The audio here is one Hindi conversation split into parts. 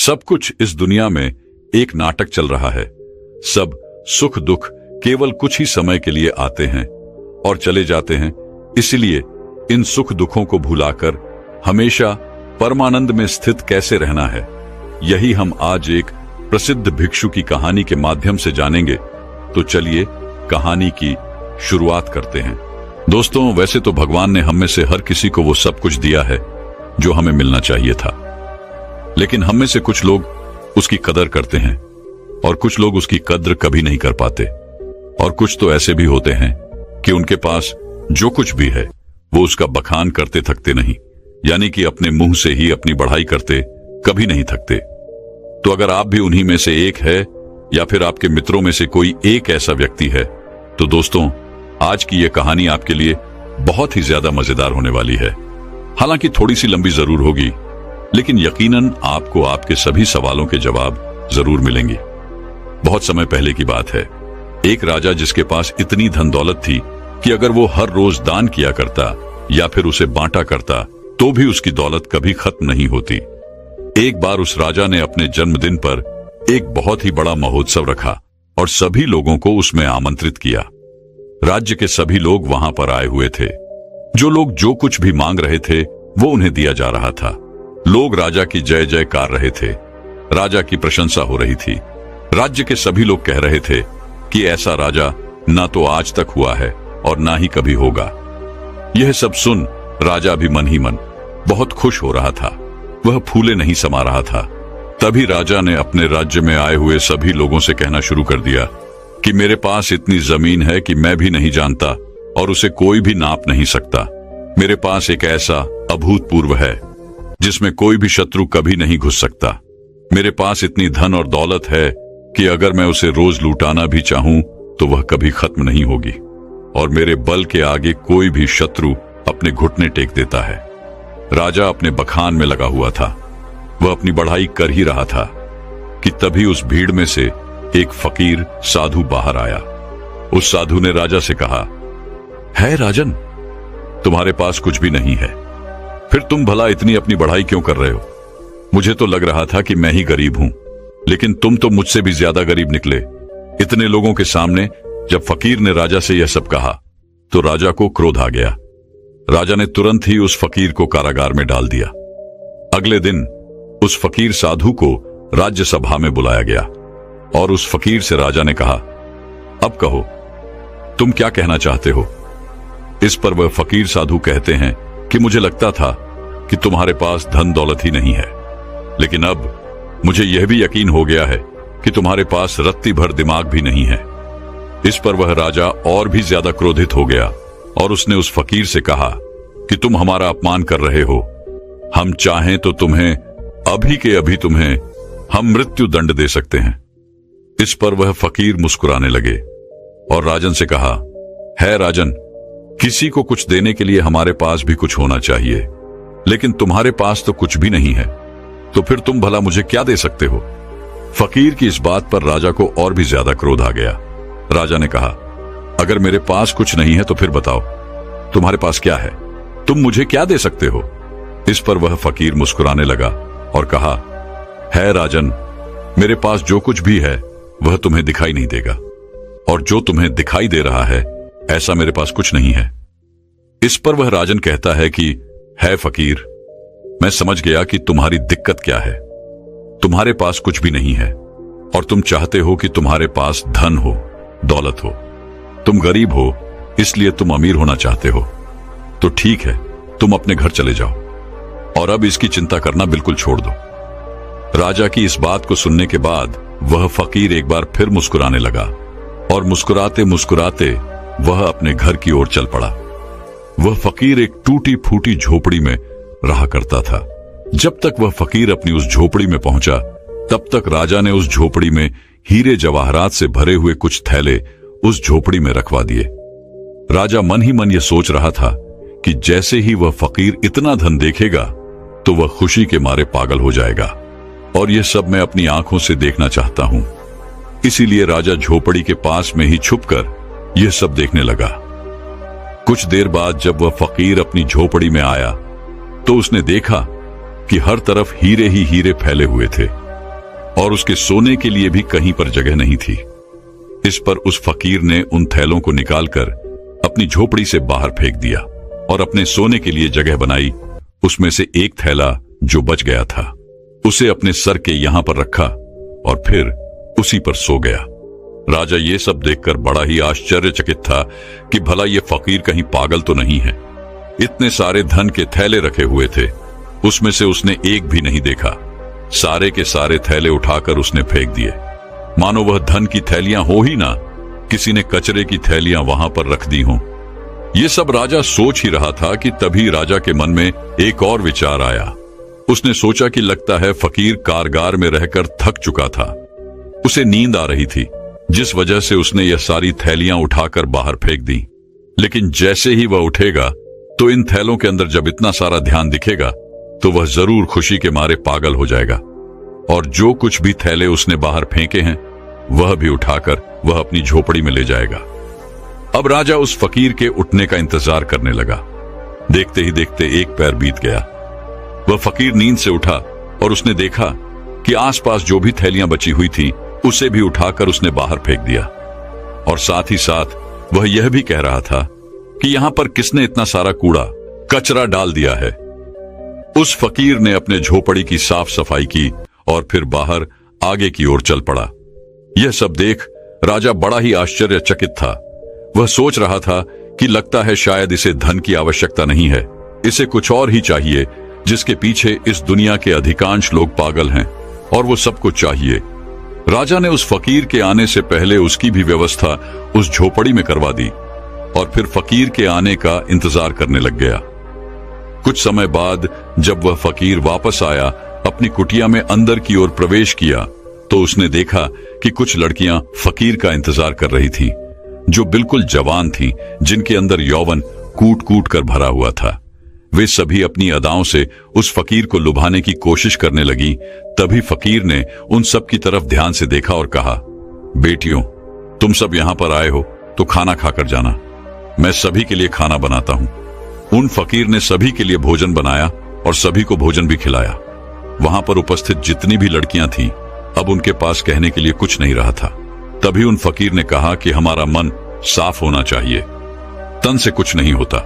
सब कुछ इस दुनिया में एक नाटक चल रहा है। सब सुख दुख केवल कुछ ही समय के लिए आते हैं और चले जाते हैं। इसलिए इन सुख दुखों को भुलाकर हमेशा परमानंद में स्थित कैसे रहना है, यही हम आज एक प्रसिद्ध भिक्षु की कहानी के माध्यम से जानेंगे। तो चलिए कहानी की शुरुआत करते हैं। दोस्तों, वैसे तो भगवान ने हम में से हर किसी को वो सब कुछ दिया है जो हमें मिलना चाहिए था, लेकिन हम में से कुछ लोग उसकी कदर करते हैं और कुछ लोग उसकी कद्र कभी नहीं कर पाते। और कुछ तो ऐसे भी होते हैं कि उनके पास जो कुछ भी है वो उसका बखान करते थकते नहीं, यानी कि अपने मुंह से ही अपनी बढ़ाई करते कभी नहीं थकते। तो अगर आप भी उन्हीं में से एक है या फिर आपके मित्रों में से कोई एक ऐसा व्यक्ति है, तो दोस्तों आज की यह कहानी आपके लिए बहुत ही ज्यादा मजेदार होने वाली है। हालांकि थोड़ी सी लंबी जरूर होगी, लेकिन यकीनन आपको आपके सभी सवालों के जवाब जरूर मिलेंगे। बहुत समय पहले की बात है। एक राजा जिसके पास इतनी धन दौलत थी कि अगर वो हर रोज दान किया करता या फिर उसे बांटा करता तो भी उसकी दौलत कभी खत्म नहीं होती। एक बार उस राजा ने अपने जन्मदिन पर एक बहुत ही बड़ा महोत्सव रखा और सभी लोगों को उसमें आमंत्रित किया। राज्य के सभी लोग वहां पर आए हुए थे। जो लोग जो कुछ भी मांग रहे थे वो उन्हें दिया जा रहा था। लोग राजा की जय जयकार रहे थे, राजा की प्रशंसा हो रही थी। राज्य के सभी लोग कह रहे थे कि ऐसा राजा ना तो आज तक हुआ है और ना ही कभी होगा। यह सब सुन राजा भी मन ही मन बहुत खुश हो रहा था। वह फूले नहीं समा रहा था। तभी राजा ने अपने राज्य में आए हुए सभी लोगों से कहना शुरू कर दिया कि मेरे पास इतनी जमीन है कि मैं भी नहीं जानता और उसे कोई भी नाप नहीं सकता। मेरे पास एक ऐसा अभूतपूर्व है जिसमें कोई भी शत्रु कभी नहीं घुस सकता। मेरे पास इतनी धन और दौलत है कि अगर मैं उसे रोज लुटाना भी चाहूं तो वह कभी खत्म नहीं होगी, और मेरे बल के आगे कोई भी शत्रु अपने घुटने टेक देता है। राजा अपने बखान में लगा हुआ था। वह अपनी बढ़ाई कर ही रहा था कि तभी उस भीड़ में से एक फकीर साधु बाहर आया। उस साधु ने राजा से कहा, है राजन, तुम्हारे पास कुछ भी नहीं है, फिर तुम भला इतनी अपनी बढ़ाई क्यों कर रहे हो? मुझे तो लग रहा था कि मैं ही गरीब हूं, लेकिन तुम तो मुझसे भी ज्यादा गरीब निकले। इतने लोगों के सामने जब फकीर ने राजा से यह सब कहा तो राजा को क्रोध आ गया। राजा ने तुरंत ही उस फकीर को कारागार में डाल दिया। अगले दिन उस फकीर साधु को राज्यसभा में बुलाया गया और उस फकीर से राजा ने कहा, अब कहो, तुम क्या कहना चाहते हो? इस पर वह फकीर साधु कहते हैं कि मुझे लगता था कि तुम्हारे पास धन दौलत ही नहीं है, लेकिन अब मुझे यह भी यकीन हो गया है कि तुम्हारे पास रत्ती भर दिमाग भी नहीं है। इस पर वह राजा और भी ज्यादा क्रोधित हो गया और उसने उस फकीर से कहा कि तुम हमारा अपमान कर रहे हो। हम चाहें तो तुम्हें अभी के अभी तुम्हें हम मृत्यु दंड दे सकते हैं। इस पर वह फकीर मुस्कुराने लगे और राजन से कहा, है राजन, किसी को कुछ देने के लिए हमारे पास भी कुछ होना चाहिए, लेकिन तुम्हारे पास तो कुछ भी नहीं है, तो फिर तुम भला मुझे क्या दे सकते हो? फकीर की इस बात पर राजा को और भी ज्यादा क्रोध आ गया। राजा ने कहा, अगर मेरे पास कुछ नहीं है तो फिर बताओ तुम्हारे पास क्या है? तुम मुझे क्या दे सकते हो? इस पर वह फकीर मुस्कुराने लगा और कहा, है राजन, मेरे पास जो कुछ भी है वह तुम्हें दिखाई नहीं देगा, और जो तुम्हें दिखाई दे रहा है ऐसा मेरे पास कुछ नहीं है। इस पर वह राजन कहता है कि है फकीर, मैं समझ गया कि तुम्हारी दिक्कत क्या है। तुम्हारे पास कुछ भी नहीं है और तुम चाहते हो कि तुम्हारे पास धन हो, दौलत हो। तुम गरीब हो इसलिए तुम अमीर होना चाहते हो। तो ठीक है, तुम अपने घर चले जाओ और अब इसकी चिंता करना बिल्कुल छोड़ दो। राजा की इस बात को सुनने के बाद वह फकीर एक बार फिर मुस्कुराने लगा और मुस्कुराते मुस्कुराते वह अपने घर की ओर चल पड़ा। वह फकीर एक टूटी फूटी झोपड़ी में रहा करता था। जब तक वह फकीर अपनी उस झोपड़ी में पहुंचा तब तक राजा ने उस झोपड़ी में हीरे जवाहरात से भरे हुए कुछ थैले उस झोपड़ी में रखवा दिए। राजा मन ही मन यह सोच रहा था कि जैसे ही वह फकीर इतना धन देखेगा तो वह खुशी के मारे पागल हो जाएगा, और यह सब मैं अपनी आंखों से देखना चाहता हूं। इसीलिए राजा झोपड़ी के पास में ही छुपकर यह सब देखने लगा। कुछ देर बाद जब वह फकीर अपनी झोपड़ी में आया तो उसने देखा कि हर तरफ हीरे ही हीरे फैले हुए थे। और उसके सोने के लिए भी कहीं पर जगह नहीं थी। इस पर उस फकीर ने उन थैलों को निकालकर अपनी झोपड़ी से बाहर फेंक दिया और अपने सोने के लिए जगह बनाई। उसमें से एक थैला जो बच गया था उसे अपने सर के यहां पर रखा और फिर उसी पर सो गया। राजा ये सब देखकर बड़ा ही आश्चर्यचकित था कि भला ये फकीर कहीं पागल तो नहीं है। इतने सारे धन के थैले रखे हुए थे, उसमें से उसने एक भी नहीं देखा। सारे के सारे थैले उठाकर उसने फेंक दिए, मानो वह धन की थैलियां हो ही ना, किसी ने कचरे की थैलियां वहां पर रख दी हों। ये सब राजा सोच ही रहा था कि तभी राजा के मन में एक और विचार आया। उसने सोचा कि लगता है फकीर कारगार में रहकर थक चुका था, उसे नींद आ रही थी, जिस वजह से उसने यह सारी थैलियां उठाकर बाहर फेंक दी। लेकिन जैसे ही वह उठेगा तो इन थैलों के अंदर जब इतना सारा ध्यान दिखेगा तो वह जरूर खुशी के मारे पागल हो जाएगा और जो कुछ भी थैले उसने बाहर फेंके हैं वह भी उठाकर वह अपनी झोपड़ी में ले जाएगा। अब राजा उस फकीर के उठने का इंतजार करने लगा। देखते ही देखते एक पैर बीत गया। वह फकीर नींद से उठा और उसने देखा कि आसपास जो भी थैलियां बची हुई थी उसे भी उठाकर उसने बाहर फेंक दिया और साथ ही साथ वह यह भी कह रहा था कि यहां पर किसने इतना सारा कूड़ा कचरा डाल दिया है। उस फकीर ने अपने झोपड़ी की साफ सफाई की और फिर बाहर आगे की ओर चल पड़ा। यह सब देख राजा बड़ा ही आश्चर्यचकित था। वह सोच रहा था कि लगता है शायद इसे धन की आवश्यकता नहीं है, इसे कुछ और ही चाहिए जिसके पीछे इस दुनिया के अधिकांश लोग पागल हैं और वो सबको चाहिए। राजा ने उस फकीर के आने से पहले उसकी भी व्यवस्था उस झोपड़ी में करवा दी और फिर फकीर के आने का इंतजार करने लग गया। कुछ समय बाद जब वह फकीर वापस आया, अपनी कुटिया में अंदर की ओर प्रवेश किया तो उसने देखा कि कुछ लड़कियां फकीर का इंतजार कर रही थीं, जो बिल्कुल जवान थीं, जिनके अंदर यौवन कूट कूट कर भरा हुआ था। वे सभी अपनी अदाओं से उस फकीर को लुभाने की कोशिश करने लगी। तभी फकीर ने उन सब की तरफ ध्यान से देखा और कहा, बेटियों, तुम सब यहां पर आए हो तो खाना खाकर जाना, मैं सभी के लिए खाना बनाता हूं। उन फकीर ने सभी के लिए भोजन बनाया और सभी को भोजन भी खिलाया। वहां पर उपस्थित जितनी भी लड़कियां थीं, अब उनके पास कहने के लिए कुछ नहीं रहा था। तभी उन फकीर ने कहा कि हमारा मन साफ होना चाहिए, तन से कुछ नहीं होता,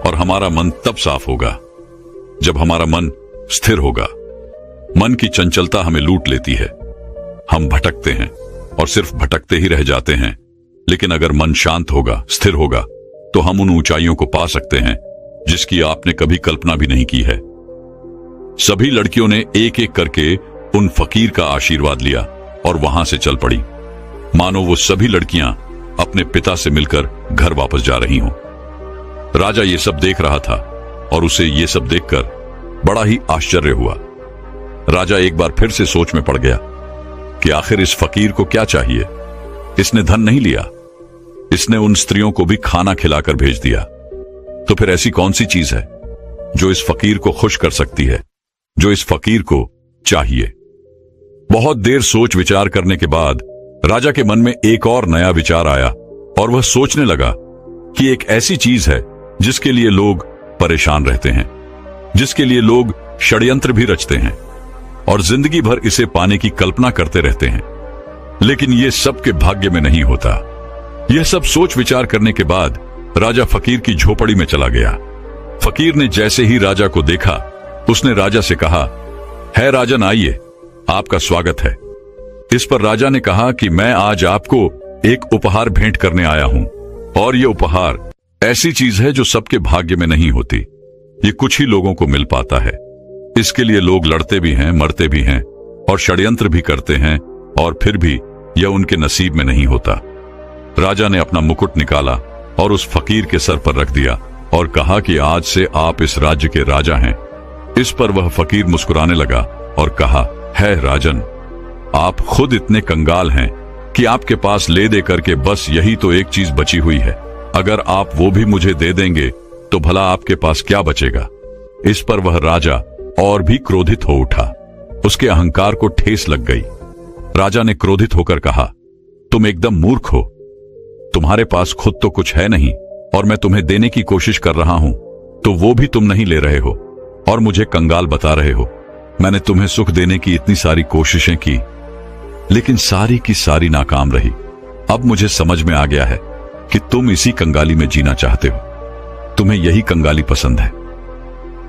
और हमारा मन तब साफ होगा जब हमारा मन स्थिर होगा। मन की चंचलता हमें लूट लेती है, हम भटकते हैं और सिर्फ भटकते ही रह जाते हैं। लेकिन अगर मन शांत होगा, स्थिर होगा, तो हम उन ऊंचाइयों को पा सकते हैं जिसकी आपने कभी कल्पना भी नहीं की है। सभी लड़कियों ने एक एक करके उन फकीर का आशीर्वाद लिया और वहां से चल पड़ी, मानो वो सभी लड़कियां अपने पिता से मिलकर घर वापस जा रही हों। राजा ये सब देख रहा था और उसे ये सब देखकर बड़ा ही आश्चर्य हुआ। राजा एक बार फिर से सोच में पड़ गया कि आखिर इस फकीर को क्या चाहिए। इसने धन नहीं लिया, इसने उन स्त्रियों को भी खाना खिलाकर भेज दिया, तो फिर ऐसी कौन सी चीज है जो इस फकीर को खुश कर सकती है, जो इस फकीर को चाहिए। बहुत देर सोच विचार करने के बाद राजा के मन में एक और नया विचार आया और वह सोचने लगा कि एक ऐसी चीज है जिसके लिए लोग परेशान रहते हैं, जिसके लिए लोग षड्यंत्र भी रचते हैं और जिंदगी भर इसे पाने की कल्पना करते रहते हैं, लेकिन ये सबके भाग्य में नहीं होता। यह सब सोच विचार करने के बाद राजा फकीर की झोपड़ी में चला गया। फकीर ने जैसे ही राजा को देखा, उसने राजा से कहा, है राजन, आइए, आपका स्वागत है। इस पर राजा ने कहा कि मैं आज आपको एक उपहार भेंट करने आया हूं, और यह उपहार ऐसी चीज है जो सबके भाग्य में नहीं होती, ये कुछ ही लोगों को मिल पाता है। इसके लिए लोग लड़ते भी हैं, मरते भी हैं और षड्यंत्र भी करते हैं, और फिर भी यह उनके नसीब में नहीं होता। राजा ने अपना मुकुट निकाला और उस फकीर के सर पर रख दिया और कहा कि आज से आप इस राज्य के राजा हैं। इस पर वह फकीर मुस्कुराने लगा और कहा, है राजन, आप खुद इतने कंगाल हैं कि आपके पास ले दे करके बस यही तो एक चीज बची हुई है। अगर आप वो भी मुझे दे देंगे तो भला आपके पास क्या बचेगा। इस पर वह राजा और भी क्रोधित हो उठा, उसके अहंकार को ठेस लग गई। राजा ने क्रोधित होकर कहा, तुम एकदम मूर्ख हो, तुम्हारे पास खुद तो कुछ है नहीं और मैं तुम्हें देने की कोशिश कर रहा हूं तो वो भी तुम नहीं ले रहे हो और मुझे कंगाल बता रहे हो। मैंने तुम्हें सुख देने की इतनी सारी कोशिशें की, लेकिन सारी की सारी नाकाम रही। अब मुझे समझ में आ गया है कि तुम इसी कंगाली में जीना चाहते हो, तुम्हें यही कंगाली पसंद है।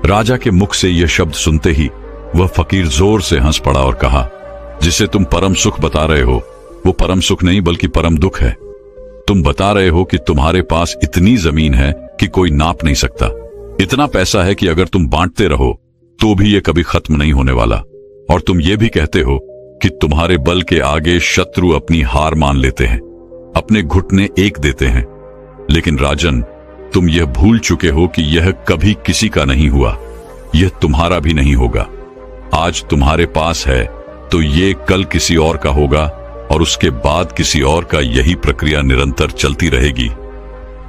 राजा के मुख से यह शब्द सुनते ही वह फकीर जोर से हंस पड़ा और कहा, जिसे तुम परम सुख बता रहे हो वो परम सुख नहीं बल्कि परम दुख है। तुम बता रहे हो कि तुम्हारे पास इतनी जमीन है कि कोई नाप नहीं सकता, इतना पैसा है कि अगर तुम बांटते रहो तो भी ये कभी खत्म नहीं होने वाला, और तुम ये भी कहते हो कि तुम्हारे बल के आगे शत्रु अपनी हार मान लेते हैं, अपने घुटने एक देते हैं। लेकिन राजन, तुम यह भूल चुके हो कि यह कभी किसी का नहीं हुआ, यह तुम्हारा भी नहीं होगा। आज तुम्हारे पास है तो ये कल किसी और का होगा और उसके बाद किसी और का। यही प्रक्रिया निरंतर चलती रहेगी।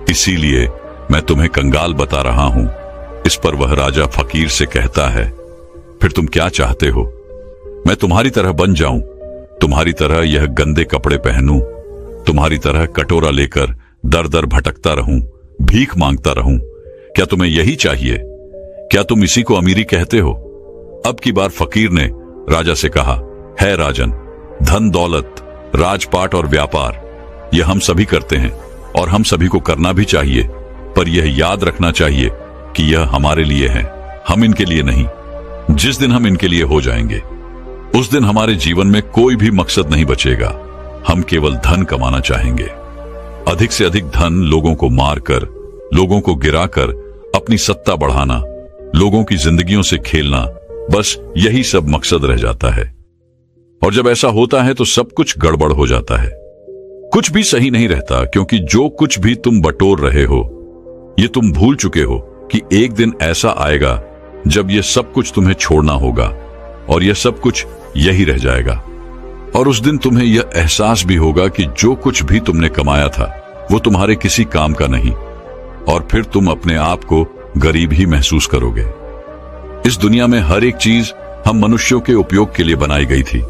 इसीलिए मैं तुम्हें कंगाल बता रहा हूं। इस पर वह राजा फकीर से कहता है, फिर तुम क्या चाहते हो? मैं तुम्हारी तरह बन जाऊं, तुम्हारी तरह यह गंदे कपड़े पहनूं, तुम्हारी तरह कटोरा लेकर दर दर भटकता रहूं, भीख मांगता रहूं? क्या तुम्हें यही चाहिए? क्या तुम इसी को अमीरी कहते हो? अब की बार फकीर ने राजा से कहा, है राजन, धन दौलत, राजपाट और व्यापार यह हम सभी करते हैं और हम सभी को करना भी चाहिए, पर यह याद रखना चाहिए कि यह हमारे लिए है, हम इनके लिए नहीं। जिस दिन हम इनके लिए हो जाएंगे उस दिन हमारे जीवन में कोई भी मकसद नहीं बचेगा। हम केवल धन कमाना चाहेंगे, अधिक से अधिक धन, लोगों को मारकर, लोगों को गिराकर अपनी सत्ता बढ़ाना, लोगों की जिंदगियों से खेलना, बस यही सब मकसद रह जाता है। और जब ऐसा होता है तो सब कुछ गड़बड़ हो जाता है, कुछ भी सही नहीं रहता, क्योंकि जो कुछ भी तुम बटोर रहे हो ये तुम भूल चुके हो कि एक दिन ऐसा आएगा जब ये सब कुछ तुम्हें छोड़ना होगा और यह सब कुछ यही रह जाएगा। और उस दिन तुम्हें यह एहसास भी होगा कि जो कुछ भी तुमने कमाया था वो तुम्हारे किसी काम का नहीं, और फिर तुम अपने आप को गरीब ही महसूस करोगे। इस दुनिया में हर एक चीज हम मनुष्यों के उपयोग के लिए बनाई गई थी,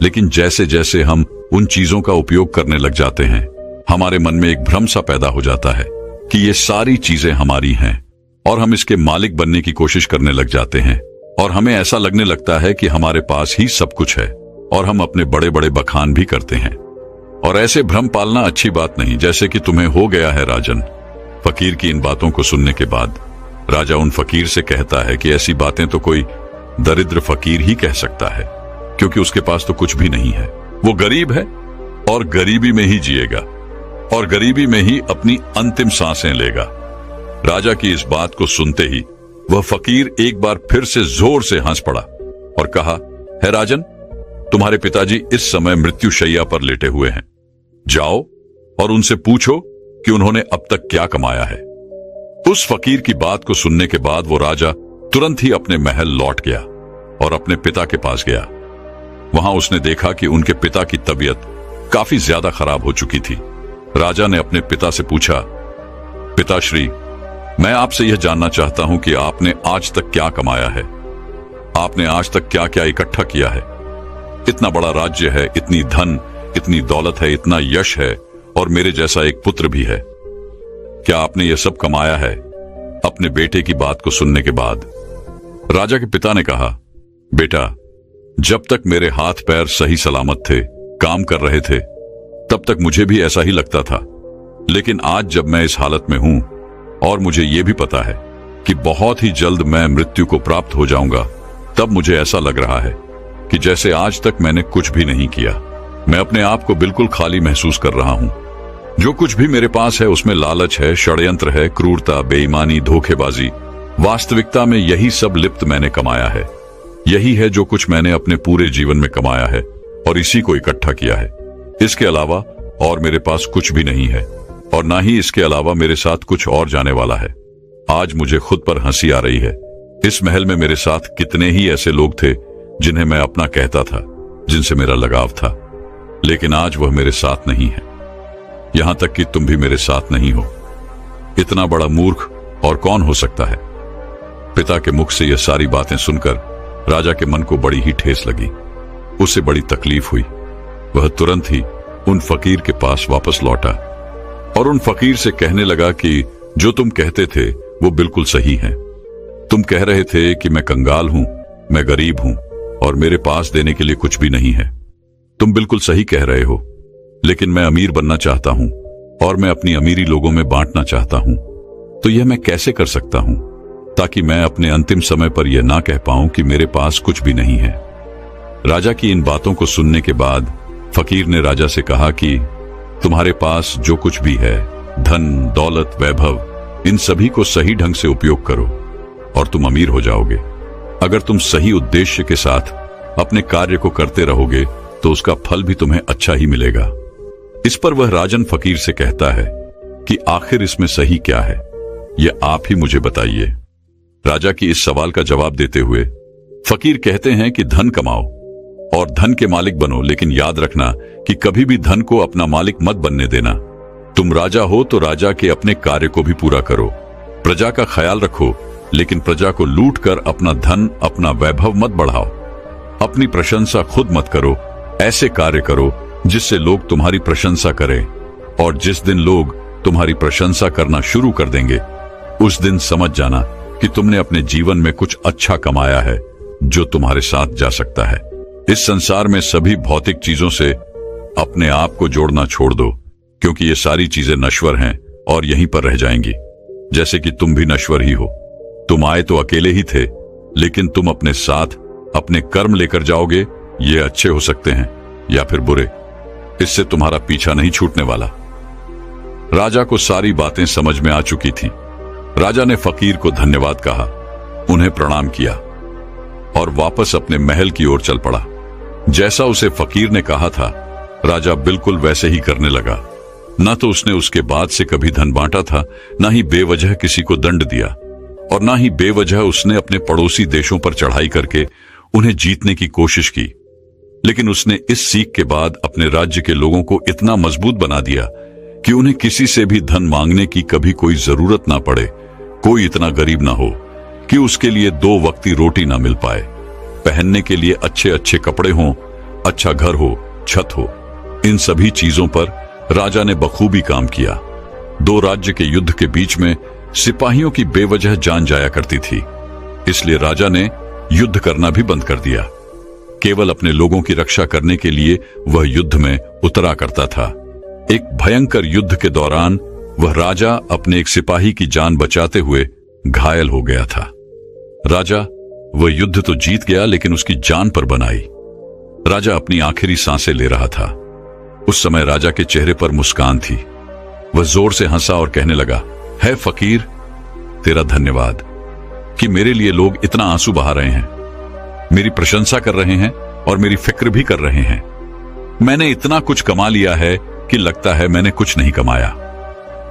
लेकिन जैसे जैसे हम उन चीजों का उपयोग करने लग जाते हैं हमारे मन में एक भ्रम सा पैदा हो जाता है कि ये सारी चीजें हमारी हैं, और हम इसके मालिक बनने की कोशिश करने लग जाते हैं, और हमें ऐसा लगने लगता है कि हमारे पास ही सब कुछ है, और हम अपने बड़े बड़े बखान भी करते हैं। और ऐसे भ्रम पालना अच्छी बात नहीं, जैसे कि तुम्हें हो गया है राजन। फकीर की इन बातों को सुनने के बाद राजा उन फकीर से कहता है कि ऐसी बातें तो कोई दरिद्र फकीर ही कह सकता है, क्योंकि उसके पास तो कुछ भी नहीं है। वो गरीब है और गरीबी में ही जिएगा और गरीबी में ही अपनी अंतिम सांसें लेगा। राजा की इस बात को सुनते ही वह फकीर एक बार फिर से जोर से हंस पड़ा और कहा, है राजन, तुम्हारे पिताजी इस समय मृत्युशैया पर लेटे हुए हैं, जाओ और उनसे पूछो कि उन्होंने अब तक क्या कमाया है। उस फकीर की बात को सुनने के बाद वो राजा तुरंत ही अपने महल लौट गया और अपने पिता के पास गया। वहां उसने देखा कि उनके पिता की तबीयत काफी ज्यादा खराब हो चुकी थी। राजा ने अपने पिता से पूछा, पिताश्री, मैं आपसे यह जानना चाहता हूं कि आपने आज तक क्या कमाया है, आपने आज तक क्या क्या इकट्ठा किया है। इतना बड़ा राज्य है, इतनी धन, इतनी दौलत है, इतना यश है, और मेरे जैसा एक पुत्र भी है। क्या आपने यह सब कमाया है? अपने बेटे की बात को सुनने के बाद राजा के पिता ने कहा, बेटा, जब तक मेरे हाथ पैर सही सलामत थे, काम कर रहे थे, तब तक मुझे भी ऐसा ही लगता था। लेकिन आज जब मैं इस हालत में हूं और मुझे यह भी पता है कि बहुत ही जल्द मैं मृत्यु को प्राप्त हो जाऊंगा, तब मुझे ऐसा लग रहा है कि जैसे आज तक मैंने कुछ भी नहीं किया। मैं अपने आप को बिल्कुल खाली महसूस कर रहा हूं। जो कुछ भी मेरे पास है उसमें लालच है, षड्यंत्र है, क्रूरता, बेईमानी, धोखेबाजी। वास्तविकता में यही सब लिप्त मैंने कमाया है। यही है जो कुछ मैंने अपने पूरे जीवन में कमाया है और इसी को इकट्ठा किया है। इसके अलावा और मेरे पास कुछ भी नहीं है, और ना ही इसके अलावा मेरे साथ कुछ और जाने वाला है। आज मुझे खुद पर हंसी आ रही है। इस महल में मेरे साथ कितने ही ऐसे लोग थे जिन्हें मैं अपना कहता था, जिनसे मेरा लगाव था, लेकिन आज वह मेरे साथ नहीं है। यहां तक कि तुम भी मेरे साथ नहीं हो। इतना बड़ा मूर्ख और कौन हो सकता है? पिता के मुख से यह सारी बातें सुनकर राजा के मन को बड़ी ही ठेस लगी। उसे बड़ी तकलीफ हुई। वह तुरंत ही उन फकीर के पास वापस लौटा और उन फकीर से कहने लगा कि जो तुम कहते थे वो बिल्कुल सही है। तुम कह रहे थे कि मैं कंगाल हूं, मैं गरीब हूं और मेरे पास देने के लिए कुछ भी नहीं है। तुम बिल्कुल सही कह रहे हो, लेकिन मैं अमीर बनना चाहता हूं और मैं अपनी अमीरी लोगों में बांटना चाहता हूं। तो यह मैं कैसे कर सकता हूं ताकि मैं अपने अंतिम समय पर यह ना कह पाऊं कि मेरे पास कुछ भी नहीं है। राजा की इन बातों को सुनने के बाद फकीर ने राजा से कहा कि तुम्हारे पास जो कुछ भी है, धन, दौलत, वैभव, इन सभी को सही ढंग से उपयोग करो और तुम अमीर हो जाओगे। अगर तुम सही उद्देश्य के साथ अपने कार्य को करते रहोगे तो उसका फल भी तुम्हें अच्छा ही मिलेगा। इस पर वह राजन फकीर से कहता है कि आखिर इसमें सही क्या है, यह आप ही मुझे बताइए। राजा की इस सवाल का जवाब देते हुए फकीर कहते हैं कि धन कमाओ और धन के मालिक बनो, लेकिन याद रखना कि कभी भी धन को अपना मालिक मत बनने देना। तुम राजा हो तो राजा के अपने कार्य को भी पूरा करो, प्रजा का ख्याल रखो, लेकिन प्रजा को लूट कर अपना धन, अपना वैभव मत बढ़ाओ। अपनी प्रशंसा खुद मत करो, ऐसे कार्य करो जिससे लोग तुम्हारी प्रशंसा करें, और जिस दिन लोग तुम्हारी प्रशंसा करना शुरू कर देंगे उस दिन समझ जाना कि तुमने अपने जीवन में कुछ अच्छा कमाया है जो तुम्हारे साथ जा सकता है। इस संसार में सभी भौतिक चीजों से अपने आप को जोड़ना छोड़ दो, क्योंकि ये सारी चीजें नश्वर हैं और यहीं पर रह जाएंगी, जैसे कि तुम भी नश्वर ही हो। तुम आए तो अकेले ही थे, लेकिन तुम अपने साथ अपने कर्म लेकर जाओगे। ये अच्छे हो सकते हैं या फिर बुरे, इससे तुम्हारा पीछा नहीं छूटने वाला। राजा को सारी बातें समझ में आ चुकी थी। राजा ने फकीर को धन्यवाद कहा, उन्हें प्रणाम किया और वापस अपने महल की ओर चल पड़ा। जैसा उसे फकीर ने कहा था, राजा बिल्कुल वैसे ही करने लगा। न तो उसने उसके बाद से कभी धन बांटा था, न ही बेवजह किसी को दंड दिया, और न ही बेवजह उसने अपने पड़ोसी देशों पर चढ़ाई करके उन्हें जीतने की कोशिश की। लेकिन उसने इस सीख के बाद अपने राज्य के लोगों को इतना मजबूत बना दिया कि उन्हें किसी से भी धन मांगने की कभी कोई जरूरत ना पड़े। कोई इतना गरीब ना हो कि उसके लिए 2 वक्ती रोटी ना मिल पाए, पहनने के लिए अच्छे अच्छे कपड़े हों, अच्छा घर हो, छत हो। इन सभी चीजों पर राजा ने बखूबी काम किया। 2 राज्य के युद्ध के बीच में सिपाहियों की बेवजह जान जाया करती थी, इसलिए राजा ने युद्ध करना भी बंद कर दिया। केवल अपने लोगों की रक्षा करने के लिए वह युद्ध में उतरा करता था। एक भयंकर युद्ध के दौरान वह राजा अपने एक सिपाही की जान बचाते हुए घायल हो गया था। राजा वह युद्ध तो जीत गया, लेकिन उसकी जान पर बनाई। राजा अपनी आखिरी सांसें ले रहा था। उस समय राजा के चेहरे पर मुस्कान थी। वह जोर से हंसा और कहने लगा, है फकीर, तेरा धन्यवाद कि मेरे लिए लोग इतना आंसू बहा रहे हैं, मेरी प्रशंसा कर रहे हैं और मेरी फिक्र भी कर रहे हैं। मैंने इतना कुछ कमा लिया है कि लगता है मैंने कुछ नहीं कमाया।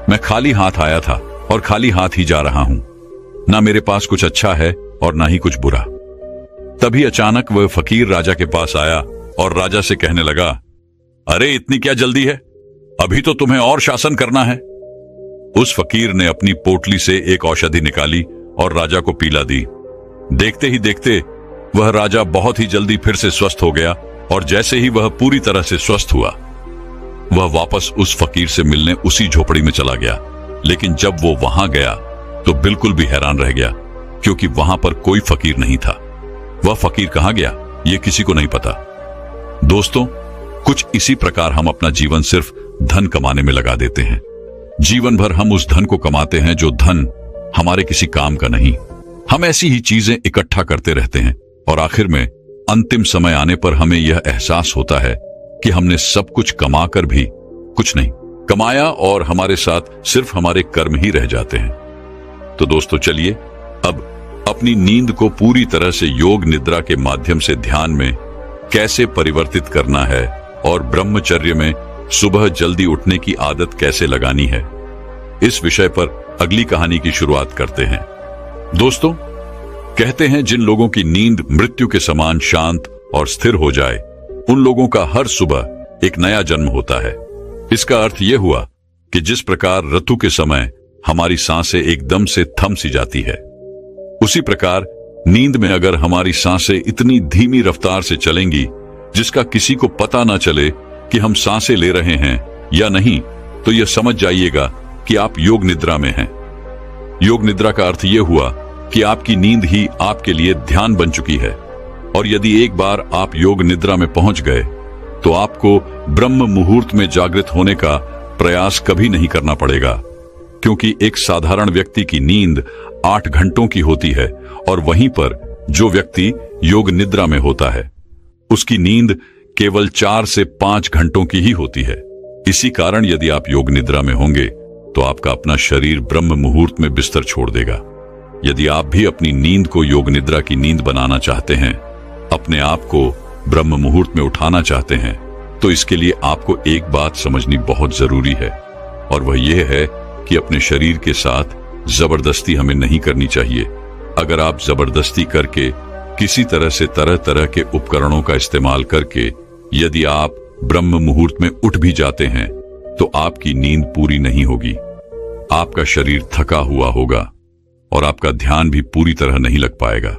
मैं खाली हाथ आया था और खाली हाथ ही जा रहा हूं। ना मेरे पास कुछ अच्छा है और ना ही कुछ बुरा। तभी अचानक वह फकीर राजा के पास आया और राजा से कहने लगा, अरे इतनी क्या जल्दी है, अभी तो तुम्हें और शासन करना है। उस फकीर ने अपनी पोटली से एक औषधि निकाली और राजा को पीला दी। देखते ही देखते वह राजा बहुत ही जल्दी फिर से स्वस्थ हो गया, और जैसे ही वह पूरी तरह से स्वस्थ हुआ, वह वापस उस फकीर से मिलने उसी झोपड़ी में चला गया। लेकिन जब वो वहां गया तो बिल्कुल भी हैरान रह गया, क्योंकि वहां पर कोई फकीर नहीं था। वह फकीर कहां गया, ये किसी को नहीं पता। दोस्तों, कुछ इसी प्रकार हम अपना जीवन सिर्फ धन कमाने में लगा देते हैं। जीवन भर हम उस धन को कमाते हैं जो धन हमारे किसी काम का नहीं। हम ऐसी ही चीजें इकट्ठा करते रहते हैं, और आखिर में अंतिम समय आने पर हमें यह एहसास होता है कि हमने सब कुछ कमाकर भी कुछ नहीं कमाया, और हमारे साथ सिर्फ हमारे कर्म ही रह जाते हैं। तो दोस्तों, चलिए अब अपनी नींद को पूरी तरह से योग निद्रा के माध्यम से ध्यान में कैसे परिवर्तित करना है, और ब्रह्मचर्य में सुबह जल्दी उठने की आदत कैसे लगानी है, इस विषय पर अगली कहानी की शुरुआत करते हैं। दोस्तों, कहते हैं जिन लोगों की नींद मृत्यु के समान शांत और स्थिर हो जाए, उन लोगों का हर सुबह एक नया जन्म होता है। इसका अर्थ यह हुआ कि जिस प्रकार ऋतु के समय हमारी सांसें एकदम से थम सी जाती है, उसी प्रकार नींद में अगर हमारी सांसें इतनी धीमी रफ्तार से चलेंगी जिसका किसी को पता ना चले कि हम सांसें ले रहे हैं या नहीं, तो यह समझ जाइएगा कि आप योग निद्रा में हैं। योग निद्रा का अर्थ यह हुआ कि आपकी नींद ही आपके लिए ध्यान बन चुकी है, और यदि एक बार आप योग निद्रा में पहुंच गए तो आपको ब्रह्म मुहूर्त में जागृत होने का प्रयास कभी नहीं करना पड़ेगा, क्योंकि एक साधारण व्यक्ति की नींद 8 घंटों की होती है और वहीं पर जो व्यक्ति योग निद्रा में होता है उसकी नींद केवल 4 से 5 घंटों की ही होती है। इसी कारण यदि आप योग निद्रा में होंगे तो आपका अपना शरीर ब्रह्म मुहूर्त में बिस्तर छोड़ देगा। यदि आप भी अपनी नींद को योग निद्रा की नींद बनाना चाहते हैं, अपने आप को ब्रह्म मुहूर्त में उठाना चाहते हैं, तो इसके लिए आपको एक बात समझनी बहुत जरूरी है, और वह यह है कि अपने शरीर के साथ जबरदस्ती हमें नहीं करनी चाहिए। अगर आप जबरदस्ती करके किसी तरह से तरह तरह के उपकरणों का इस्तेमाल करके यदि आप ब्रह्म मुहूर्त में उठ भी जाते हैं तो आपकी नींद पूरी नहीं होगी। आपका शरीर थका हुआ होगा और आपका ध्यान भी पूरी तरह नहीं लग पाएगा।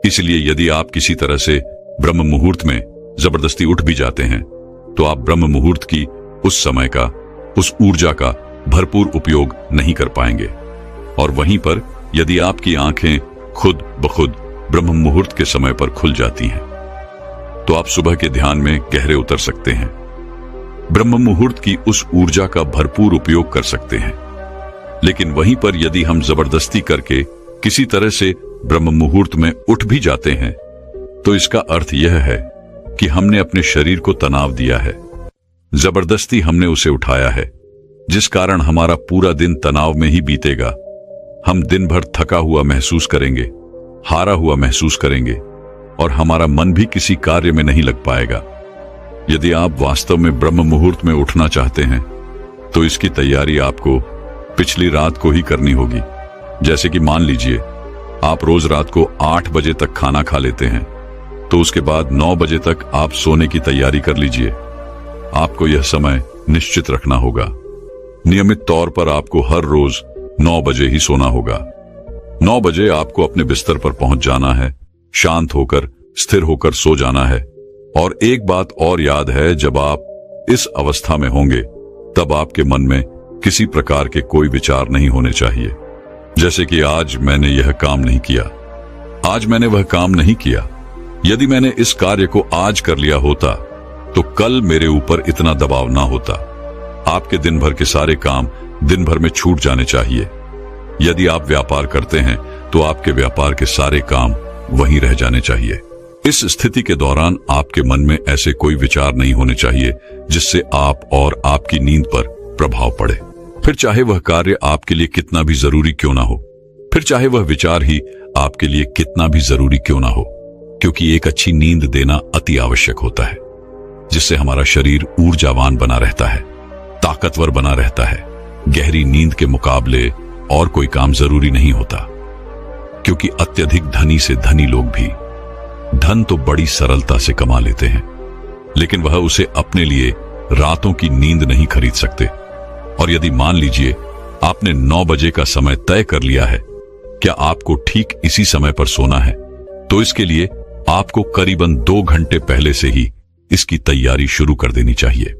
इसलिए यदि आप किसी तरह से ब्रह्म मुहूर्त में जबरदस्ती उठ भी जाते हैं तो आप ब्रह्म मुहूर्त की उस समय का, उस ऊर्जा का भरपूर उपयोग नहीं कर पाएंगे। और वहीं पर यदि आपकी आंखें खुद ब खुद ब्रह्म मुहूर्त के समय पर खुल जाती हैं तो आप सुबह के ध्यान में गहरे उतर सकते हैं, ब्रह्म मुहूर्त की उस ऊर्जा का भरपूर उपयोग कर सकते हैं। लेकिन वहीं पर यदि हम जबरदस्ती करके किसी तरह से ब्रह्म मुहूर्त में उठ भी जाते हैं तो इसका अर्थ यह है कि हमने अपने शरीर को तनाव दिया है, जबरदस्ती हमने उसे उठाया है, जिस कारण हमारा पूरा दिन तनाव में ही बीतेगा। हम दिन भर थका हुआ महसूस करेंगे, हारा हुआ महसूस करेंगे और हमारा मन भी किसी कार्य में नहीं लग पाएगा। यदि आप वास्तव में ब्रह्म मुहूर्त में उठना चाहते हैं तो इसकी तैयारी आपको पिछली रात को ही करनी होगी। जैसे कि मान लीजिए आप रोज रात को 8 बजे तक खाना खा लेते हैं तो उसके बाद 9 बजे तक आप सोने की तैयारी कर लीजिए। आपको यह समय निश्चित रखना होगा। नियमित तौर पर आपको हर रोज 9 बजे ही सोना होगा। 9 बजे आपको अपने बिस्तर पर पहुंच जाना है, शांत होकर स्थिर होकर सो जाना है। और एक बात और याद है, जब आप इस अवस्था में होंगे तब आपके मन में किसी प्रकार के कोई विचार नहीं होने चाहिए, जैसे कि आज मैंने यह काम नहीं किया, आज मैंने वह काम नहीं किया। यदि मैंने इस कार्य को आज कर लिया होता तो कल मेरे ऊपर इतना दबाव ना होता। आपके दिन भर के सारे काम दिन भर में छूट जाने चाहिए। यदि आप व्यापार करते हैं तो आपके व्यापार के सारे काम वहीं रह जाने चाहिए। इस स्थिति के दौरान आपके मन में ऐसे कोई विचार नहीं होने चाहिए जिससे आप और आपकी नींद पर प्रभाव पड़े। फिर चाहे वह कार्य आपके लिए कितना भी जरूरी क्यों ना हो, फिर चाहे वह विचार ही आपके लिए कितना भी जरूरी क्यों ना हो, क्योंकि एक अच्छी नींद देना अति आवश्यक होता है, जिससे हमारा शरीर ऊर्जावान बना रहता है, ताकतवर बना रहता है। गहरी नींद के मुकाबले और कोई काम जरूरी नहीं होता, क्योंकि अत्यधिक धनी से धनी लोग भी धन तो बड़ी सरलता से कमा लेते हैं, लेकिन वह उसे अपने लिए रातों की नींद नहीं खरीद सकते। और यदि मान लीजिए आपने 9 बजे का समय तय कर लिया है, क्या आपको ठीक इसी समय पर सोना है, तो इसके लिए आपको करीबन 2 घंटे पहले से ही इसकी तैयारी शुरू कर देनी चाहिए।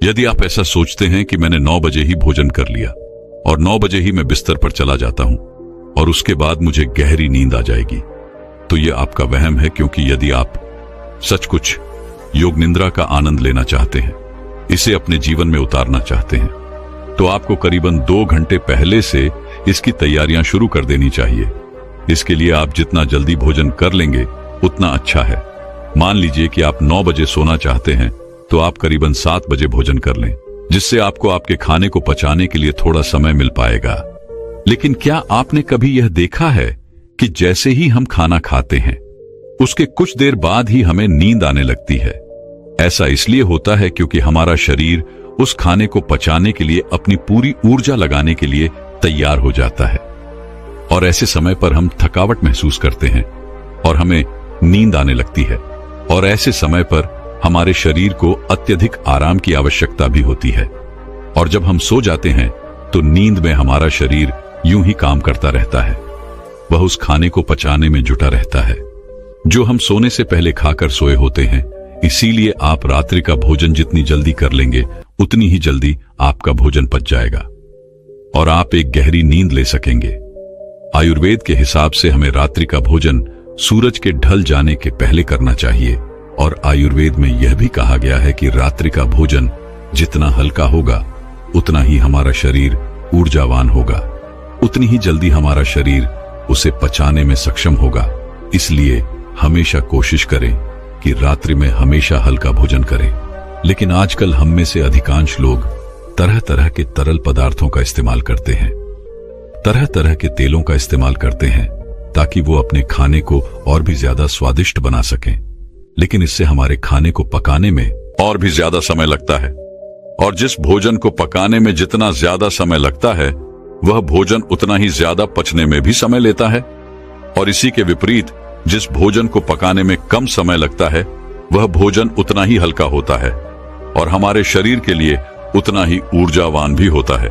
यदि आप ऐसा सोचते हैं कि मैंने 9 बजे ही भोजन कर लिया और 9 बजे ही मैं बिस्तर पर चला जाता हूं और उसके बाद मुझे गहरी नींद आ जाएगी, तो यह आपका वहम है। क्योंकि यदि आप सचमुच योग निद्रा का आनंद लेना चाहते हैं, इसे अपने जीवन में उतारना चाहते हैं, तो आपको करीबन 2 घंटे पहले से इसकी तैयारियां शुरू कर देनी चाहिए। इसके लिए आप जितना जल्दी भोजन कर लेंगे उतना अच्छा है। मान लीजिए कि आप 9 बजे सोना चाहते हैं तो आप करीबन 7 बजे भोजन कर लें, जिससे आपको आपके खाने को पचाने के लिए थोड़ा समय मिल पाएगा। लेकिन क्या आपने कभी यह देखा है कि जैसे ही हम खाना खाते हैं उसके कुछ देर बाद ही हमें नींद आने लगती है? ऐसा इसलिए होता है क्योंकि हमारा शरीर उस खाने को पचाने के लिए अपनी पूरी ऊर्जा लगाने के लिए तैयार हो जाता है, और ऐसे समय पर हम थकावट महसूस करते हैं और हमें नींद आने लगती है। और ऐसे समय पर हमारे शरीर को अत्यधिक आराम की आवश्यकता भी होती है, और जब हम सो जाते हैं तो नींद में हमारा शरीर यूं ही काम करता रहता है, वह उस खाने को पचाने में जुटा रहता है जो हम सोने से पहले खाकर सोए होते हैं। इसीलिए आप रात्रि का भोजन जितनी जल्दी कर लेंगे उतनी ही जल्दी आपका भोजन पच जाएगा और आप एक गहरी नींद ले सकेंगे। आयुर्वेद के हिसाब से हमें रात्रि का भोजन सूरज के ढल जाने के पहले करना चाहिए, और आयुर्वेद में यह भी कहा गया है कि रात्रि का भोजन जितना हल्का होगा उतना ही हमारा शरीर ऊर्जावान होगा, उतनी ही जल्दी हमारा शरीर उसे पचाने में सक्षम होगा। इसलिए हमेशा कोशिश करें कि रात्रि में हमेशा हल्का भोजन करें। लेकिन आजकल हम में से अधिकांश लोग तरह तरह के तरल पदार्थों का इस्तेमाल करते हैं, तरह तरह के तेलों का इस्तेमाल करते हैं ताकि वो अपने खाने को और भी ज्यादा स्वादिष्ट बना सकें। लेकिन इससे हमारे खाने को पकाने में और भी ज्यादा समय लगता है, और जिस भोजन को पकाने में जितना ज्यादा समय लगता है वह भोजन उतना ही ज्यादा पचने में भी समय लेता है। और इसी के विपरीत जिस भोजन को पकाने में कम समय लगता है वह भोजन उतना ही हल्का होता है और हमारे शरीर के लिए उतना ही ऊर्जावान भी होता है।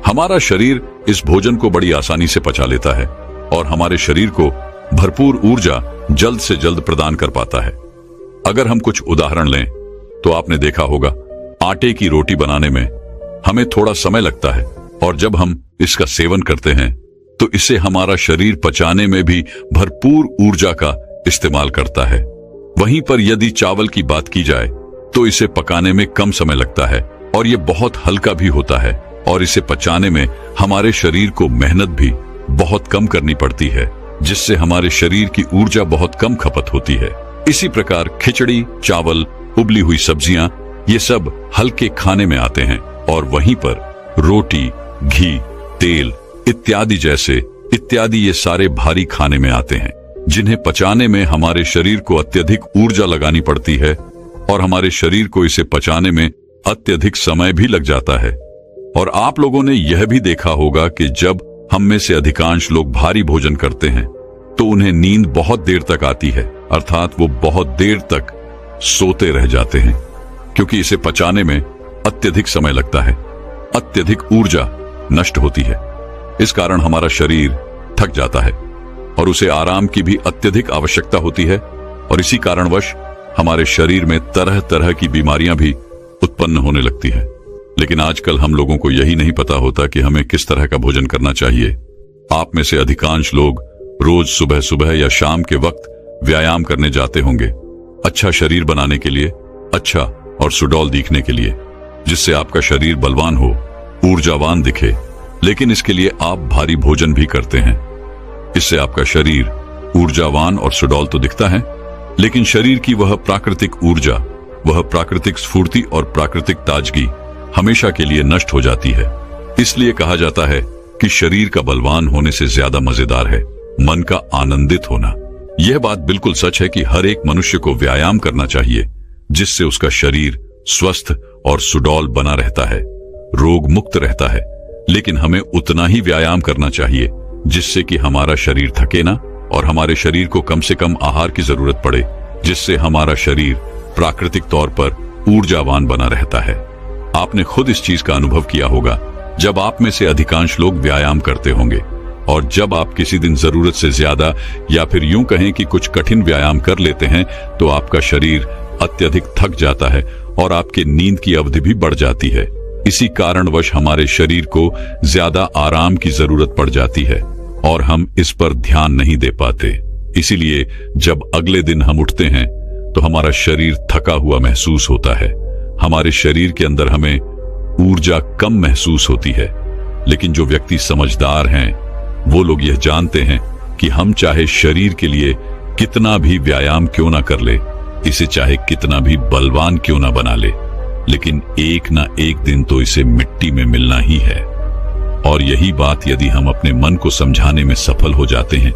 हमारा शरीर इस भोजन को बड़ी आसानी से पचा लेता है और हमारे शरीर को भरपूर ऊर्जा जल्द से जल्द प्रदान कर पाता है। अगर हम कुछ उदाहरण लें तो आपने देखा होगा आटे की रोटी बनाने में हमें थोड़ा समय लगता है, और जब हम इसका सेवन करते हैं तो इसे हमारा शरीर पचाने में भी भरपूर ऊर्जा का इस्तेमाल करता है। वहीं पर यदि चावल की बात की जाए तो इसे पकाने में कम समय लगता है और ये बहुत हल्का भी होता है, और इसे पचाने में हमारे शरीर को मेहनत भी बहुत कम करनी पड़ती है, जिससे हमारे शरीर की ऊर्जा बहुत कम खपत होती है। इसी प्रकार खिचड़ी, चावल, उबली हुई सब्जियां, ये सब हल्के खाने में आते हैं, और वहीं पर रोटी, घी, तेल इत्यादि ये सारे भारी खाने में आते हैं, जिन्हें पचाने में हमारे शरीर को अत्यधिक ऊर्जा लगानी पड़ती है और हमारे शरीर को इसे पचाने में अत्यधिक समय भी लग जाता है। और आप लोगों ने यह भी देखा होगा कि जब हम में से अधिकांश लोग भारी भोजन करते हैं तो उन्हें नींद बहुत देर तक आती है, अर्थात वो बहुत देर तक सोते रह जाते हैं, क्योंकि इसे पचाने में अत्यधिक समय लगता है, अत्यधिक ऊर्जा नष्ट होती है। इस कारण हमारा शरीर थक जाता है और उसे आराम की भी अत्यधिक आवश्यकता होती है, और इसी कारणवश हमारे शरीर में तरह तरह की बीमारियां भी उत्पन्न होने लगती है। लेकिन आजकल हम लोगों को यही नहीं पता होता कि हमें किस तरह का भोजन करना चाहिए। आप में से अधिकांश लोग रोज सुबह सुबह या शाम के वक्त व्यायाम करने जाते होंगे, अच्छा शरीर बनाने के लिए, अच्छा और सुडौल दिखने के लिए, जिससे आपका शरीर बलवान हो, ऊर्जावान दिखे। लेकिन इसके लिए आप भारी भोजन भी करते हैं। इससे आपका शरीर ऊर्जावान और सुडौल तो दिखता है, लेकिन शरीर की वह प्राकृतिक ऊर्जा, वह प्राकृतिक स्फूर्ति और प्राकृतिक ताजगी हमेशा के लिए नष्ट हो जाती है। इसलिए कहा जाता है कि शरीर का बलवान होने से ज्यादा मजेदार है मन का आनंदित होना। यह बात बिल्कुल सच है कि हर एक मनुष्य को व्यायाम करना चाहिए, जिससे उसका शरीर स्वस्थ और सुडौल बना रहता है, रोग मुक्त रहता है। लेकिन हमें उतना ही व्यायाम करना चाहिए जिससे कि हमारा शरीर थके ना, और हमारे शरीर को कम से कम आहार की जरूरत पड़े, जिससे हमारा शरीर प्राकृतिक तौर पर ऊर्जावान बना रहता है। आपने खुद इस चीज का अनुभव किया होगा जब आप में से अधिकांश लोग व्यायाम करते होंगे, और जब आप किसी दिन जरूरत से ज्यादा या फिर यूं कहें कि कुछ कठिन व्यायाम कर लेते हैं तो आपका शरीर अत्यधिक थक जाता है और आपके नींद की अवधि भी बढ़ जाती है। इसी कारणवश हमारे शरीर को ज्यादा आराम की जरूरत पड़ जाती है और हम इस पर ध्यान नहीं दे पाते। इसीलिए जब अगले दिन हम उठते हैं तो हमारा शरीर थका हुआ महसूस होता है, हमारे शरीर के अंदर हमें ऊर्जा कम महसूस होती है। लेकिन जो व्यक्ति समझदार हैं वो लोग यह जानते हैं कि हम चाहे शरीर के लिए कितना भी व्यायाम क्यों ना कर ले, इसे चाहे कितना भी बलवान क्यों ना बना ले, लेकिन एक ना एक दिन तो इसे मिट्टी में मिलना ही है। और यही बात यदि हम अपने मन को समझाने में सफल हो जाते हैं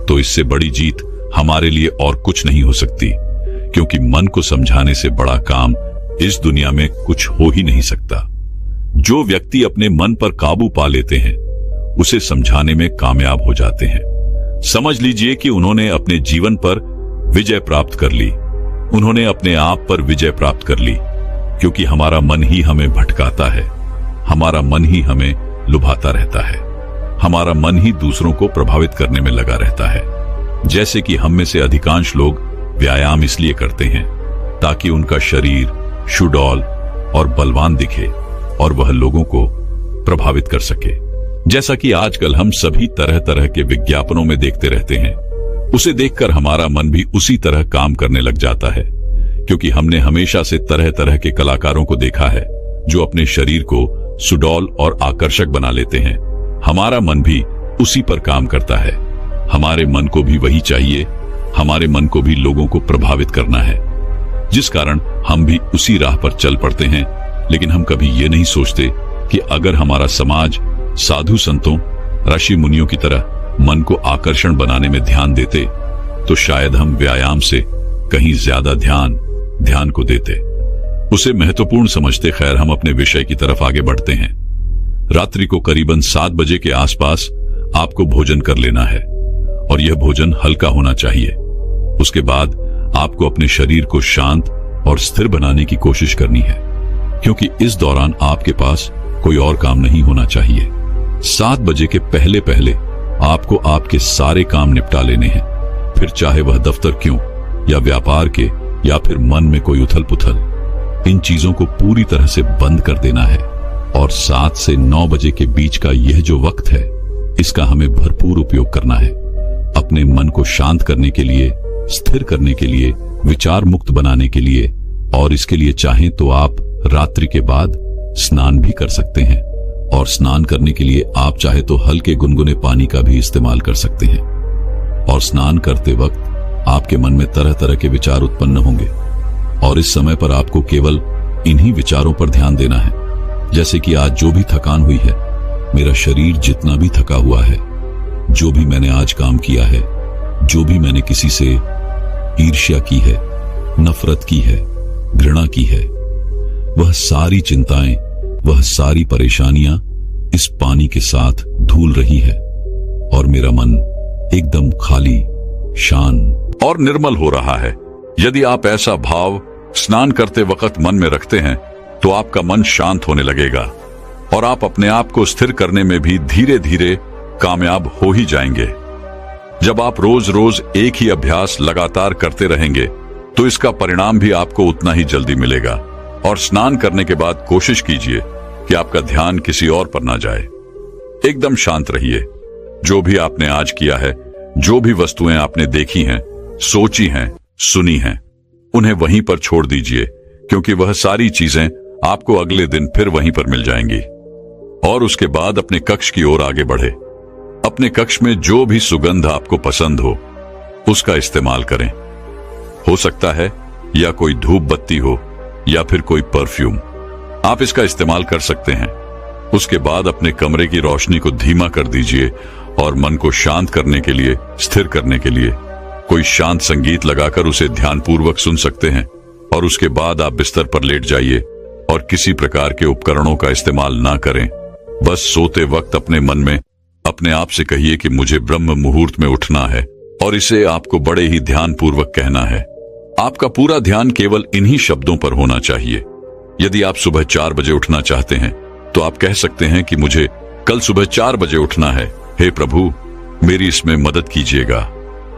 तो इससे बड़ी जीत हमारे लिए और कुछ नहीं हो सकती, क्योंकि मन को समझाने से बड़ा काम इस दुनिया में कुछ हो ही नहीं सकता। जो व्यक्ति अपने मन पर काबू पा लेते हैं उसे समझाने में कामयाब हो जाते हैं। समझ लीजिए कि उन्होंने अपने जीवन पर विजय प्राप्त कर ली, उन्होंने अपने आप पर विजय प्राप्त कर ली, क्योंकि हमारा मन ही हमें भटकाता है, हमारा मन ही हमें लुभाता रहता है, हमारा मन ही दूसरों को प्रभावित करने में लगा रहता है। जैसे कि हम में से अधिकांश लोग व्यायाम इसलिए करते हैं ताकि उनका शरीर सुडौल और बलवान दिखे और वह लोगों को प्रभावित कर सके। जैसा कि आजकल हम सभी तरह तरह के विज्ञापनों में देखते रहते हैं, उसे देखकर हमारा मन भी उसी तरह काम करने लग जाता है, क्योंकि हमने हमेशा से तरह तरह के कलाकारों को देखा है जो अपने शरीर को सुडौल और आकर्षक बना लेते हैं। हमारा मन भी उसी पर काम करता है। हमारे मन को भी वही चाहिए। हमारे मन को भी लोगों को प्रभावित करना है, जिस कारण हम भी उसी राह पर चल पड़ते हैं। लेकिन हम कभी ये नहीं सोचते कि अगर हमारा समाज साधु संतों, ऋषि मुनियों की तरह मन को आकर्षण बनाने में ध्यान देते, तो शायद हम व्यायाम से कहीं ज्यादा ध्यान को देते, उसे महत्वपूर्ण समझते। खैर, हम अपने विषय की तरफ आगे बढ़ते हैं। रात्रि को करीबन 7 बजे के आसपास आपको भोजन कर लेना है, और यह भोजन हल्का होना चाहिए। उसके बाद आपको अपने शरीर को शांत और स्थिर बनाने की कोशिश करनी है, क्योंकि इस दौरान आपके पास कोई और काम नहीं होना चाहिए। 7 बजे के पहले पहले आपको आपके सारे काम निपटा लेने हैं, फिर चाहे वह दफ्तर क्यों, या व्यापार के, या फिर मन में कोई उथल पुथल। इन चीजों को पूरी तरह से बंद कर देना है। और 7 से 9 बजे के बीच का यह जो वक्त है, इसका हमें भरपूर उपयोग करना है, अपने मन को शांत करने के लिए, स्थिर करने के लिए, विचार मुक्त बनाने के लिए। और इसके लिए चाहें तो आप रात्रि के बाद स्नान भी कर सकते हैं, और स्नान करने के लिए आप चाहे तो हल्के गुनगुने पानी का भी इस्तेमाल कर सकते हैं। और स्नान करते वक्त आपके मन में तरह तरह के विचार उत्पन्न होंगे, और इस समय पर आपको केवल इन्हीं विचारों पर ध्यान देना है। जैसे कि आज जो भी थकान हुई है, मेरा शरीर जितना भी थका हुआ है, जो भी मैंने आज काम किया है, जो भी मैंने किसी से ईर्ष्या की है, नफरत की है, घृणा की है, वह सारी चिंताएं, वह सारी परेशानियां इस पानी के साथ धूल रही है, और मेरा मन एकदम खाली, शांत और निर्मल हो रहा है। यदि आप ऐसा भाव स्नान करते वक्त मन में रखते हैं, तो आपका मन शांत होने लगेगा, और आप अपने आप को स्थिर करने में भी धीरे धीरे कामयाब हो ही जाएंगे। जब आप रोज रोज एक ही अभ्यास लगातार करते रहेंगे, तो इसका परिणाम भी आपको उतना ही जल्दी मिलेगा। और स्नान करने के बाद कोशिश कीजिए कि आपका ध्यान किसी और पर ना जाए। एकदम शांत रहिए। जो भी आपने आज किया है, जो भी वस्तुएं आपने देखी हैं, सोची हैं, सुनी हैं, उन्हें वहीं पर छोड़ दीजिए, क्योंकि वह सारी चीजें आपको अगले दिन फिर वहीं पर मिल जाएंगी। और उसके बाद अपने कक्ष की ओर आगे बढ़े। अपने कक्ष में जो भी सुगंध आपको पसंद हो, उसका इस्तेमाल करें। हो सकता है या कोई धूप बत्ती हो, या फिर कोई परफ्यूम, आप इसका इस्तेमाल कर सकते हैं। उसके बाद अपने कमरे की रोशनी को धीमा कर दीजिए, और मन को शांत करने के लिए, स्थिर करने के लिए कोई शांत संगीत लगाकर उसे ध्यानपूर्वक सुन सकते हैं। और उसके बाद आप बिस्तर पर लेट जाइए, और किसी प्रकार के उपकरणों का इस्तेमाल ना करें। बस सोते वक्त अपने मन में अपने आप से कहिए कि मुझे ब्रह्म मुहूर्त में उठना है, और इसे आपको बड़े ही ध्यानपूर्वक कहना है। आपका पूरा ध्यान केवल इन्हीं शब्दों पर होना चाहिए। यदि आप सुबह 4 बजे उठना चाहते हैं, तो आप कह सकते हैं कि मुझे कल सुबह 4 बजे उठना है। हे प्रभु, मेरी इसमें मदद कीजिएगा।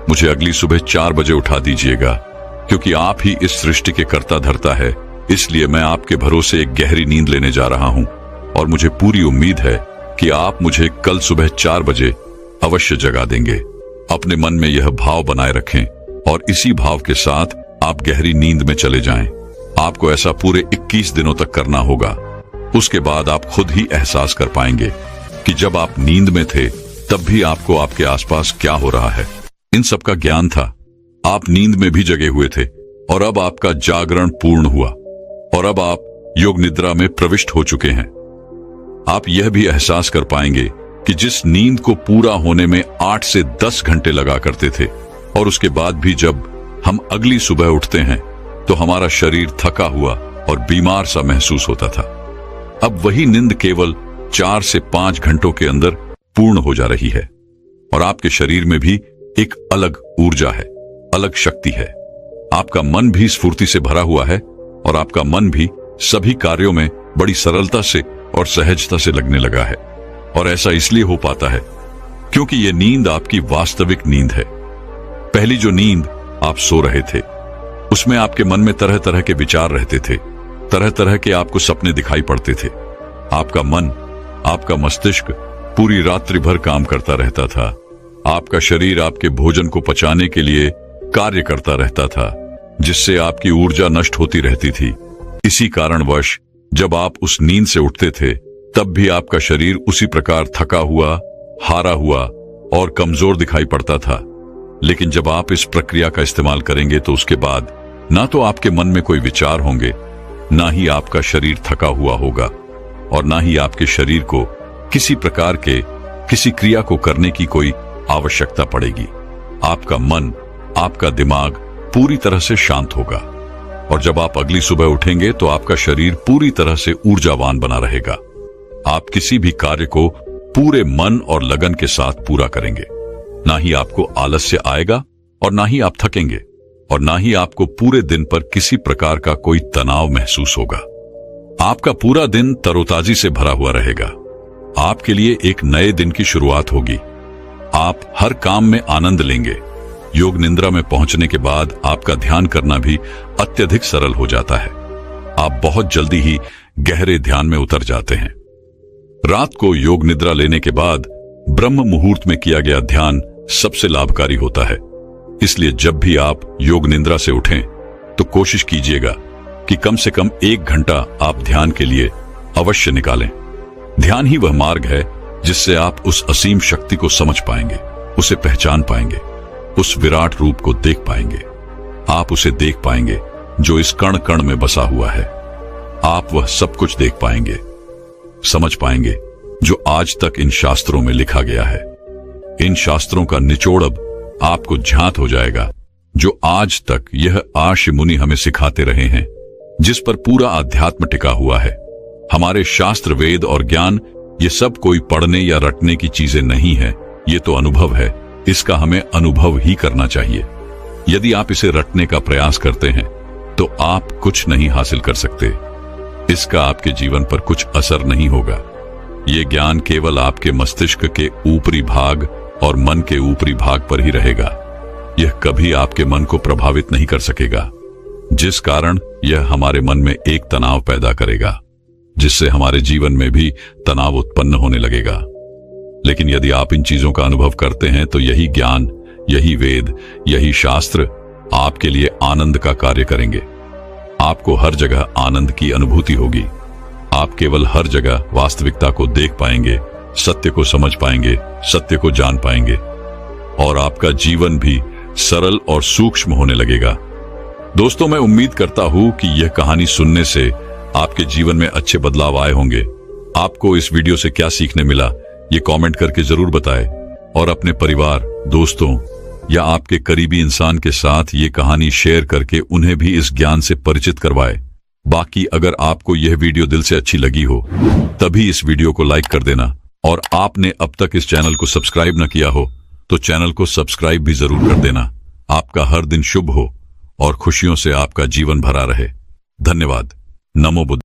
मुझे अगली सुबह 4 बजे उठा दीजिएगा, क्योंकि आप ही इस सृष्टि के कर्ता धर्ता है। इसलिए मैं आपके भरोसे एक गहरी नींद लेने जा रहा हूं, और मुझे पूरी उम्मीद है कि आप मुझे कल सुबह 4 बजे अवश्य जगा देंगे। अपने मन में यह भाव बनाए रखें, और इसी भाव के साथ आप गहरी नींद में चले जाएं। आपको ऐसा पूरे 21 दिनों तक करना होगा। उसके बाद आप खुद ही एहसास कर पाएंगे कि जब आप नींद में थे, तब भी आपको आपके आसपास क्या हो रहा है। इन सब का ज्ञान था। आप नींद में भी जगे हुए थे, और अब आपका जागरण पूर्ण हुआ, और अब आप योग निद्रा में प्रविष्ट हो चुके हैं। आप यह भी एहसास कर पाएंगे कि जिस नींद को पूरा होने में 8 से 10 घंटे लगा करते थे, और उसके बाद भी जब हम अगली सुबह उठते हैं, तो हमारा शरीर थका हुआ और बीमार सा महसूस होता था, अब वही नींद केवल 4 से 5 घंटों के अंदर पूर्ण हो जा रही है। और आपके शरीर में भी एक अलग ऊर्जा है, अलग शक्ति है। आपका मन भी स्फूर्ति से भरा हुआ है, और आपका मन भी सभी कार्यों में बड़ी सरलता से और सहजता से लगने लगा है। और ऐसा इसलिए हो पाता है क्योंकि यह नींद आपकी वास्तविक नींद है। पहली जो नींद आप सो रहे थे, उसमें आपके मन में तरह तरह के विचार रहते थे, तरह तरह के आपको सपने दिखाई पड़ते थे। आपका मन, आपका मस्तिष्क पूरी रात्रि भर काम करता रहता था, आपका शरीर आपके भोजन को पचाने के लिए कार्य करता रहता था, जिससे आपकी ऊर्जा नष्ट होती रहती थी। इसी कारणवश जब आप उस नींद से उठते थे तब भी आपका शरीर उसी प्रकार थका हुआ, हारा हुआ और कमजोर दिखाई पड़ता था। लेकिन जब आप इस प्रक्रिया का इस्तेमाल करेंगे तो उसके बाद ना तो आपके मन में कोई विचार होंगे, ना ही आपका शरीर थका हुआ होगा और ना ही आपके शरीर को किसी प्रकार के किसी क्रिया को करने की कोई आवश्यकता पड़ेगी। आपका मन, आपका दिमाग पूरी तरह से शांत होगा और जब आप अगली सुबह उठेंगे तो आपका शरीर पूरी तरह से ऊर्जावान बना रहेगा। आप किसी भी कार्य को पूरे मन और लगन के साथ पूरा करेंगे। ना ही आपको आलस्य आएगा और ना ही आप थकेंगे और ना ही आपको पूरे दिन पर किसी प्रकार का कोई तनाव महसूस होगा। आपका पूरा दिन तरोताजी से भरा हुआ रहेगा। आपके लिए एक नए दिन की शुरुआत होगी। आप हर काम में आनंद लेंगे। योग निद्रा में पहुंचने के बाद आपका ध्यान करना भी अत्यधिक सरल हो जाता है। आप बहुत जल्दी ही गहरे ध्यान में उतर जाते हैं। रात को योग निद्रा लेने के बाद ब्रह्म मुहूर्त में किया गया ध्यान सबसे लाभकारी होता है। इसलिए जब भी आप योग निद्रा से उठें तो कोशिश कीजिएगा कि कम से कम 1 घंटा आप ध्यान के लिए अवश्य निकालें। ध्यान ही वह मार्ग है जिससे आप उस असीम शक्ति को समझ पाएंगे, उसे पहचान पाएंगे, उस विराट रूप को देख पाएंगे। आप उसे देख पाएंगे जो इस कण कण में बसा हुआ है। आप वह सब कुछ देख पाएंगे, समझ पाएंगे जो आज तक इन शास्त्रों में लिखा गया है। इन शास्त्रों का निचोड़ अब आपको ज्ञात हो जाएगा, जो आज तक यह आर्ष मुनि हमें सिखाते रहे हैं, जिस पर पूरा अध्यात्म टिका हुआ है। हमारे शास्त्र, वेद और ज्ञान ये सब कोई पढ़ने या रटने की चीजें नहीं है, ये तो अनुभव है। इसका हमें अनुभव ही करना चाहिए। यदि आप इसे रटने का प्रयास करते हैं तो आप कुछ नहीं हासिल कर सकते। इसका आपके जीवन पर कुछ असर नहीं होगा। ये ज्ञान केवल आपके मस्तिष्क के ऊपरी भाग और मन के ऊपरी भाग पर ही रहेगा। यह कभी आपके मन को प्रभावित नहीं कर सकेगा, जिस कारण यह हमारे मन में एक तनाव पैदा करेगा, जिससे हमारे जीवन में भी तनाव उत्पन्न होने लगेगा। लेकिन यदि आप इन चीजों का अनुभव करते हैं तो यही ज्ञान, यही वेद, यही शास्त्र आपके लिए आनंद का कार्य करेंगे। आपको हर जगह आनंद की अनुभूति होगी। आप केवल हर जगह वास्तविकता को देख पाएंगे, सत्य को समझ पाएंगे, सत्य को जान पाएंगे और आपका जीवन भी सरल और सूक्ष्म होने लगेगा। दोस्तों, मैं उम्मीद करता हूं कि यह कहानी सुनने से आपके जीवन में अच्छे बदलाव आए होंगे। आपको इस वीडियो से क्या सीखने मिला, ये कमेंट करके जरूर बताएं और अपने परिवार, दोस्तों या आपके करीबी इंसान के साथ ये कहानी शेयर करके उन्हें भी इस ज्ञान से परिचित करवाएं। बाकी अगर आपको यह वीडियो दिल से अच्छी लगी हो तभी इस वीडियो को लाइक कर देना और आपने अब तक इस चैनल को सब्सक्राइब न किया हो तो चैनल को सब्सक्राइब भी जरूर कर देना। आपका हर दिन शुभ हो और खुशियों से आपका जीवन भरा रहे। धन्यवाद। नमो बुद्ध।